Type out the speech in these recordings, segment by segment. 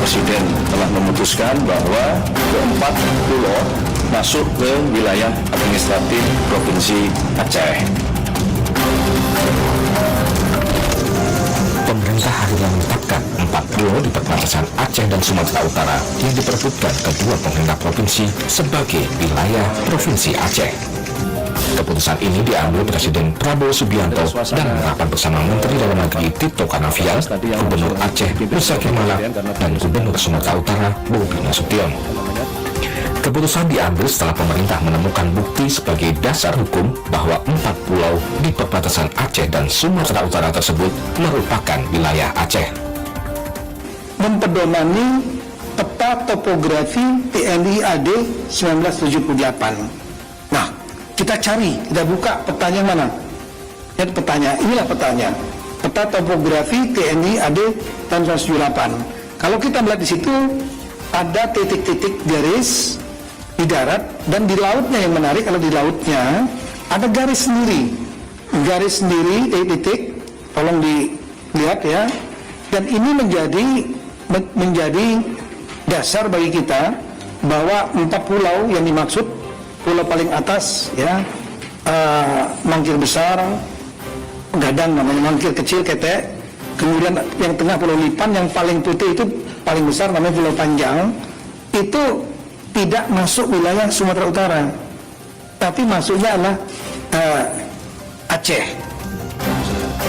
Presiden telah memutuskan bahwa keempat pulau masuk ke wilayah administratif Provinsi Aceh. Pemerintah akhirnya menetapkan 4 pulau di perbatasan Aceh dan Sumatera Utara yang diperebutkan kedua pemerintah provinsi sebagai wilayah Provinsi Aceh. Keputusan ini diambil Presiden Prabowo Subianto dalam rapat bersama Menteri Dalam Negeri Tito Karnavian, Gubernur Aceh Musa Kemalak, dan Gubernur Sumatera Utara Bobi Nasution. Keputusan diambil setelah pemerintah menemukan bukti sebagai dasar hukum bahwa 4 pulau di perbatasan Aceh dan Sumatera Utara tersebut merupakan wilayah Aceh. Mempedomani peta topografi TNI AD 1978. Nah, kita cari, kita buka petanya mana? Lihat petanya, inilah petanya. Peta topografi TNI AD tahun 1978. Kalau kita melihat di situ ada titik-titik garis di darat dan di lautnya. Yang menarik kalau di lautnya ada garis sendiri titik, tolong dilihat ya. Dan ini menjadi dasar bagi kita bahwa 4 pulau yang dimaksud, pulau paling atas ya, Mangkir Besar, Gadang namanya, Mangkir Kecil Ketek, kemudian yang tengah Pulau Lipan, yang paling putih itu paling besar namanya Pulau Panjang, itu tidak masuk wilayah Sumatera Utara, tapi masuknya adalah Aceh.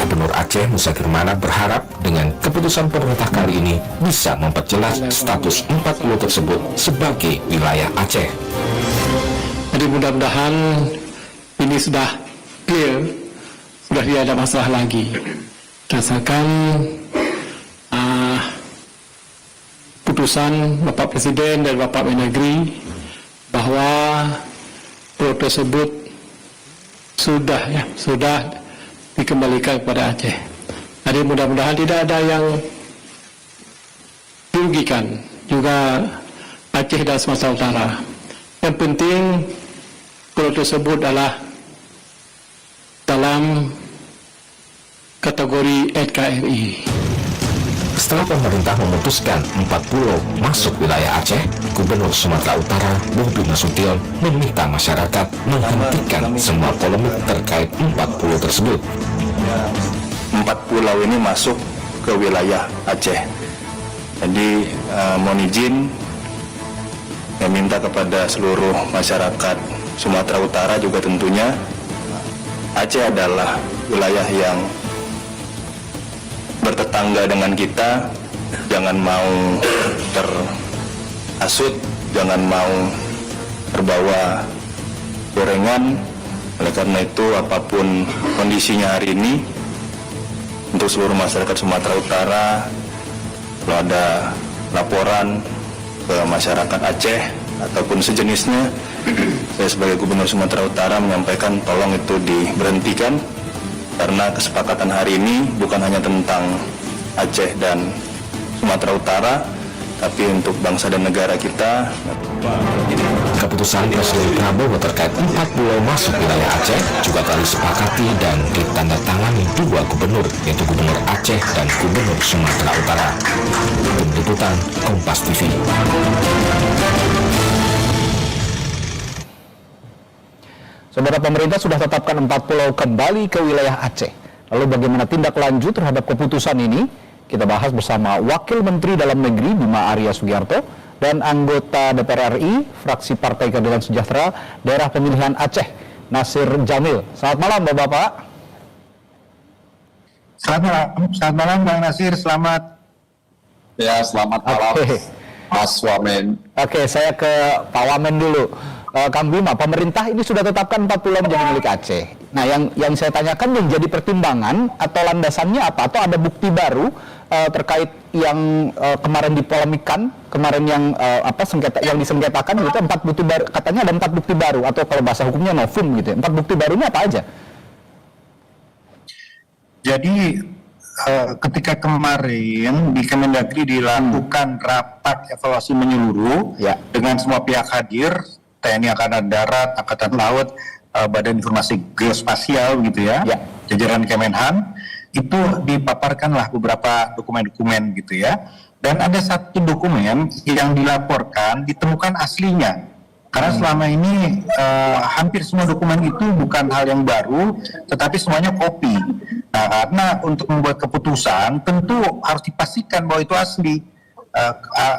Gubernur Aceh Musa Kemalak berharap dengan keputusan pemerintah kali ini bisa memperjelas status 4 pulau tersebut sebagai wilayah Aceh. Jadi mudah-mudahan ini sudah clear, sudah tidak ada masalah lagi. Berdasarkan putusan Bapak Presiden dan Bapak Mendagri bahwa pulau tersebut sudah dikembalikan kepada Aceh. Jadi mudah-mudahan tidak ada yang dirugikan, juga Aceh dan Sumatera Utara. Yang penting pulau tersebut adalah dalam kategori NKRI. Setelah pemerintah memutuskan 4 pulau masuk wilayah Aceh, Gubernur Sumatera Utara Bobi Nasution meminta masyarakat menghentikan semua polemik terkait 4 pulau tersebut. 4 pulau ini masuk ke wilayah Aceh. Jadi mohon izin, saya minta kepada seluruh masyarakat Sumatera Utara juga tentunya, Aceh adalah wilayah yang bertetangga dengan kita. Jangan mau terhasut, jangan mau terbawa gorengan. Oleh karena itu, apapun kondisinya hari ini, untuk seluruh masyarakat Sumatera Utara, kalau ada laporan ke masyarakat Aceh ataupun sejenisnya, saya sebagai Gubernur Sumatera Utara menyampaikan tolong itu diberhentikan, karena kesepakatan hari ini bukan hanya tentang Aceh dan Sumatera Utara, tapi untuk bangsa dan negara kita. Keputusan Presiden Prabowo terkait 4 pulau masuk wilayah Aceh juga telah disepakati dan ditandatangani 2 gubernur, yaitu Gubernur Aceh dan Gubernur Sumatera Utara. Tim Liputan Kompas TV. Saudara, pemerintah sudah tetapkan 4 pulau kembali ke wilayah Aceh. Lalu bagaimana tindak lanjut terhadap keputusan ini? Kita bahas bersama Wakil Menteri Dalam Negeri Bima Arya Sugiarto dan anggota DPR RI, fraksi Partai Keadilan Sejahtera, Daerah Pemilihan Aceh, Nasir Jamil. Selamat malam, Bapak-Bapak. Selamat malam Bang Nasir, selamat. Ya, selamat malam Mas Wamen. Oke, saya ke Pak Wamen dulu. Kang Bima, pemerintah ini sudah tetapkan 4 pulau menjadi milik Aceh. Nah, yang saya tanyakan, yang jadi pertimbangan atau landasannya apa? Atau ada bukti baru terkait yang kemarin dipolemikan, kemarin yang sengketa, yang disengketakan gitu, 4 bukti baru, katanya ada 4 bukti baru, atau kalau bahasa hukumnya novum gitu ya. 4 bukti baru ini apa aja? Jadi ketika kemarin di Kemendagri dilakukan rapat evaluasi menyeluruh dengan semua pihak hadir, TNI Angkatan Darat, Angkatan Laut, Badan Informasi Geospasial gitu ya, jajaran Kemenhan, itu dipaparkanlah beberapa dokumen-dokumen gitu ya. Dan ada satu dokumen yang dilaporkan ditemukan aslinya. Karena selama ini hampir semua dokumen itu bukan hal yang baru, tetapi semuanya kopi. Nah, karena untuk membuat keputusan tentu harus dipastikan bahwa itu asli,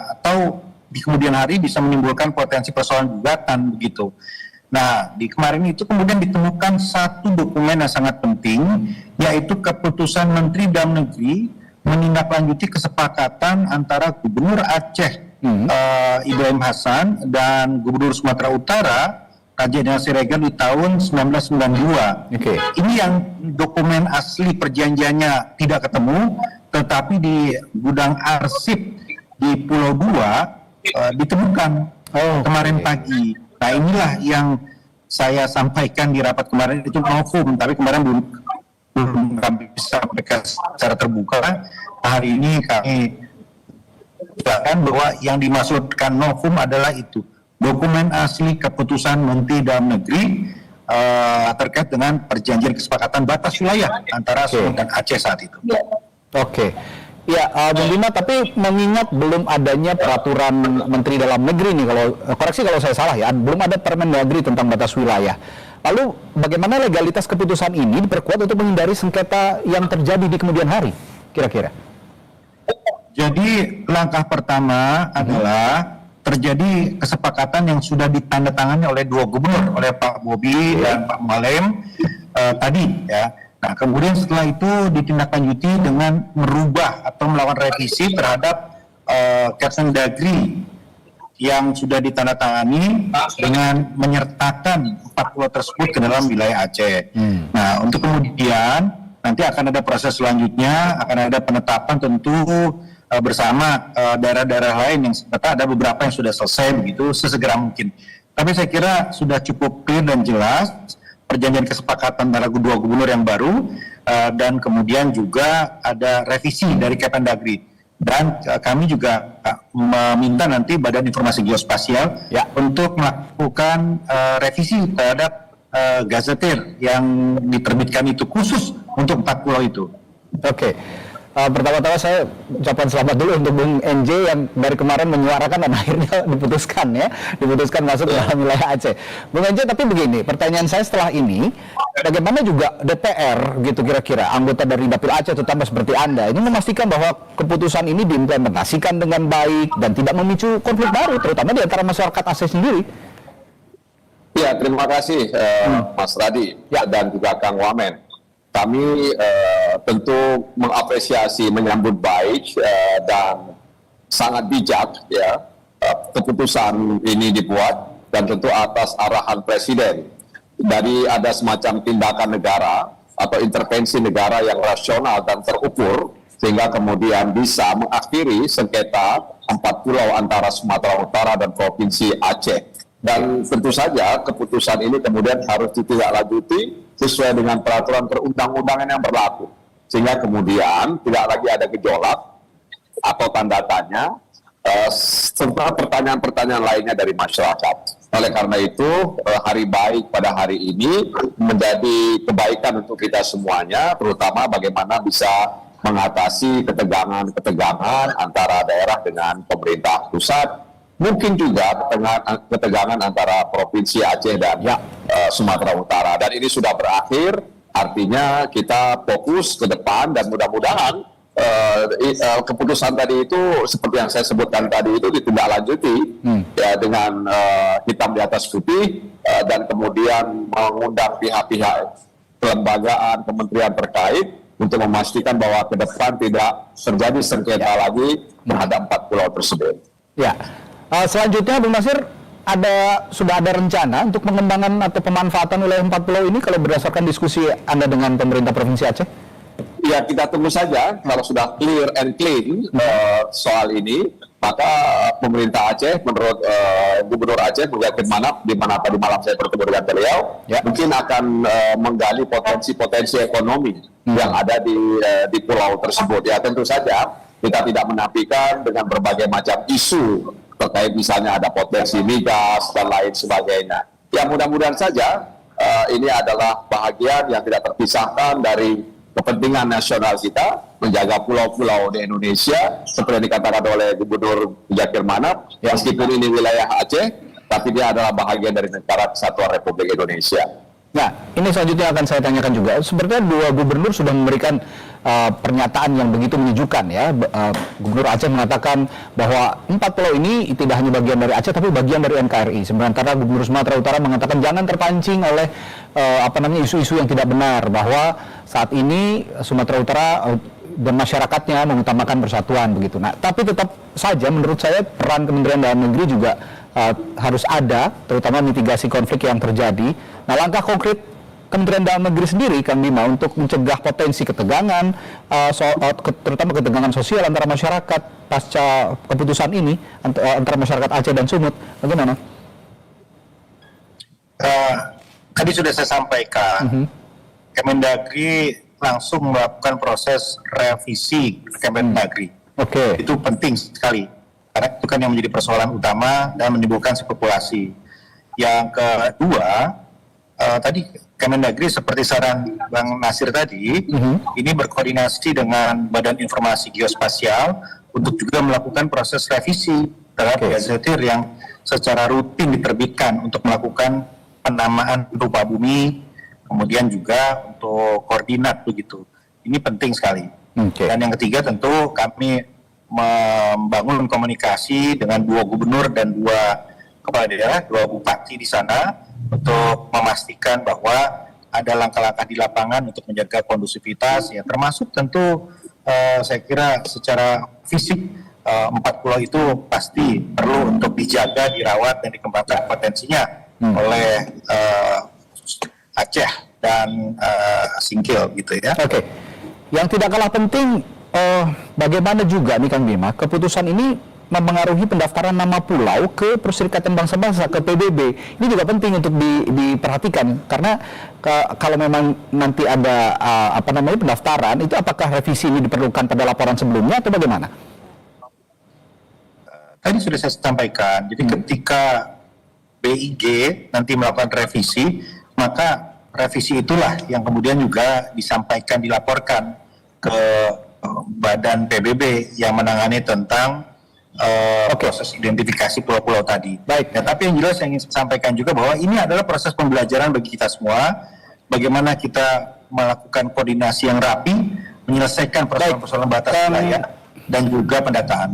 atau di kemudian hari bisa menimbulkan potensi persoalan gugatan begitu. Nah, di kemarin itu kemudian ditemukan satu dokumen yang sangat penting, yaitu keputusan Menteri Dalam Negeri menindaklanjuti kesepakatan antara Gubernur Aceh Ibrahim Hasan dan Gubernur Sumatera Utara Raja Dina Siregar di tahun 1992. Oke. Ini yang dokumen asli perjanjiannya tidak ketemu, tetapi di gudang arsip di Pulau Dua ditemukan kemarin pagi. Nah, inilah yang saya sampaikan di rapat kemarin, itu novum, tapi kemarin belum kami sampaikan secara terbuka. Hari ini kami katakan bahwa yang dimaksudkan novum adalah itu, dokumen asli keputusan Menteri Dalam Negeri terkait dengan perjanjian kesepakatan batas wilayah antara Sumut dan Aceh saat itu. Oke. Ya, Bung Bima, tapi mengingat belum adanya peraturan Menteri Dalam Negeri nih, kalau koreksi kalau saya salah ya, belum ada Permendagri tentang batas wilayah. Lalu bagaimana legalitas keputusan ini diperkuat untuk menghindari sengketa yang terjadi di kemudian hari, kira-kira? Jadi langkah pertama adalah terjadi kesepakatan yang sudah ditandatangani oleh dua gubernur, oleh Pak Bobi dan Pak Malem tadi ya. Nah, kemudian setelah itu ditindaklanjuti dengan merubah atau melakukan revisi terhadap Kemendagri yang sudah ditandatangani dengan menyertakan 4 pulau tersebut ke dalam wilayah Aceh. Nah, untuk kemudian nanti akan ada proses selanjutnya, akan ada penetapan tentu bersama daerah-daerah lain yang ada beberapa yang sudah selesai begitu sesegera mungkin. Tapi saya kira sudah cukup clear dan jelas perjanjian kesepakatan antara dua gubernur yang baru, dan kemudian juga ada revisi dari Kemendagri. Dan kami juga meminta nanti Badan Informasi Geospasial untuk melakukan revisi terhadap gazetir yang diterbitkan itu khusus untuk 4 pulau itu. Oke. Pertama-tama saya ucapkan selamat dulu untuk Bung NJ yang dari kemarin menyuarakan dan akhirnya diputuskan masuk ke dalam wilayah Aceh. Bung NJ, tapi begini, pertanyaan saya setelah ini, bagaimana juga DPR gitu kira-kira, anggota dari Dapil Aceh terutama seperti Anda, ini memastikan bahwa keputusan ini diimplementasikan dengan baik dan tidak memicu konflik baru, terutama di antara masyarakat Aceh sendiri. Ya, terima kasih Mas Radi dan juga Kang Wamen. Kami tentu mengapresiasi, menyambut baik dan sangat bijak ya keputusan ini dibuat, dan tentu atas arahan Presiden. Dari ada semacam tindakan negara atau intervensi negara yang rasional dan terukur, sehingga kemudian bisa mengakhiri sengketa 4 pulau antara Sumatera Utara dan Provinsi Aceh. Dan tentu saja keputusan ini kemudian harus ditindaklanjuti sesuai dengan peraturan perundang-undangan yang berlaku, sehingga kemudian tidak lagi ada gejolak atau tanda tanya serta pertanyaan-pertanyaan lainnya dari masyarakat. Oleh karena itu, hari baik pada hari ini menjadi kebaikan untuk kita semuanya, terutama bagaimana bisa mengatasi ketegangan-ketegangan antara daerah dengan pemerintah pusat. Mungkin juga ketegangan antara Provinsi Aceh dan Sumatera Utara. Dan ini sudah berakhir, artinya kita fokus ke depan dan mudah-mudahan keputusan tadi itu seperti yang saya sebutkan tadi itu ditindaklanjuti ya dengan hitam di atas putih, dan kemudian mengundang pihak-pihak kelembagaan, kementerian terkait untuk memastikan bahwa ke depan tidak terjadi sengketa lagi terhadap 4 pulau tersebut. Ya. Selanjutnya, Bung Nasir, sudah ada rencana untuk pengembangan atau pemanfaatan wilayah 4 pulau ini kalau berdasarkan diskusi Anda dengan pemerintah Provinsi Aceh? Ya, kita tunggu saja. Kalau sudah clear and clean soal ini, maka pemerintah Aceh, menurut Gubernur Aceh, di mana tadi malam saya bertemu dengan beliau, mungkin akan menggali potensi-potensi ekonomi yang ada di pulau tersebut. Ya, tentu saja kita tidak menafikan dengan berbagai macam isu terkait misalnya ada potensi migas dan lain sebagainya. Ya, mudah-mudahan saja ini adalah bahagian yang tidak terpisahkan dari kepentingan nasional kita, menjaga pulau-pulau di Indonesia, seperti yang dikatakan oleh Gubernur Jakir Manap, meskipun ini wilayah Aceh, tapi dia adalah bahagian dari negara kesatuan Republik Indonesia. Nah, ini selanjutnya akan saya tanyakan juga. Sepertinya dua gubernur sudah memberikan pernyataan yang begitu menyejukkan ya. Gubernur Aceh mengatakan bahwa 4 pulau ini tidak hanya bagian dari Aceh tapi bagian dari NKRI. Sementara Gubernur Sumatera Utara mengatakan jangan terpancing oleh isu-isu yang tidak benar, bahwa saat ini Sumatera Utara dan masyarakatnya mengutamakan persatuan begitu. Nah, tapi tetap saja menurut saya peran Kementerian Dalam Negeri juga harus ada, terutama mitigasi konflik yang terjadi. Nah, langkah konkret Kementerian Dalam Negeri sendiri, Kang Bima, untuk mencegah potensi ketegangan, terutama ketegangan sosial antara masyarakat pasca keputusan ini antara masyarakat Aceh dan Sumut, bagaimana? Tadi sudah saya sampaikan, Kemendagri langsung melakukan proses revisi Kemendagri. Itu penting sekali, karena itu kan yang menjadi persoalan utama dan menimbulkan spekulasi. Yang kedua, tadi Kemendagri seperti saran Bang Nasir tadi, ini berkoordinasi dengan Badan Informasi Geospasial untuk juga melakukan proses revisi terhadap gazettir yang secara rutin diterbitkan untuk melakukan penamaan rupa bumi, kemudian juga untuk koordinat begitu. Ini penting sekali. Dan yang ketiga tentu kami membangun komunikasi dengan 2 gubernur dan 2 kepala daerah, 2 bupati di sana untuk memastikan bahwa ada langkah-langkah di lapangan untuk menjaga kondusivitas, ya termasuk tentu saya kira secara fisik 4 pulau itu pasti perlu untuk dijaga, dirawat dan dikembangkan potensinya oleh Aceh dan Singkil gitu ya. Yang tidak kalah penting, bagaimana juga nih Kang Bima, keputusan ini mempengaruhi pendaftaran nama pulau ke Perserikatan Bangsa-Bangsa, ke PBB. Ini juga penting untuk diperhatikan, karena kalau memang nanti ada pendaftaran, itu apakah revisi ini diperlukan pada laporan sebelumnya atau bagaimana? Tadi sudah saya sampaikan, jadi ketika BIG nanti melakukan revisi, maka revisi itulah yang kemudian juga disampaikan, dilaporkan ke Badan PBB yang menangani tentang proses identifikasi pulau-pulau tadi. Ya, tapi yang jelas yang ingin saya sampaikan juga bahwa ini adalah proses pembelajaran bagi kita semua, bagaimana kita melakukan koordinasi yang rapi, menyelesaikan persoalan-persoalan batas wilayah dan juga pendataan.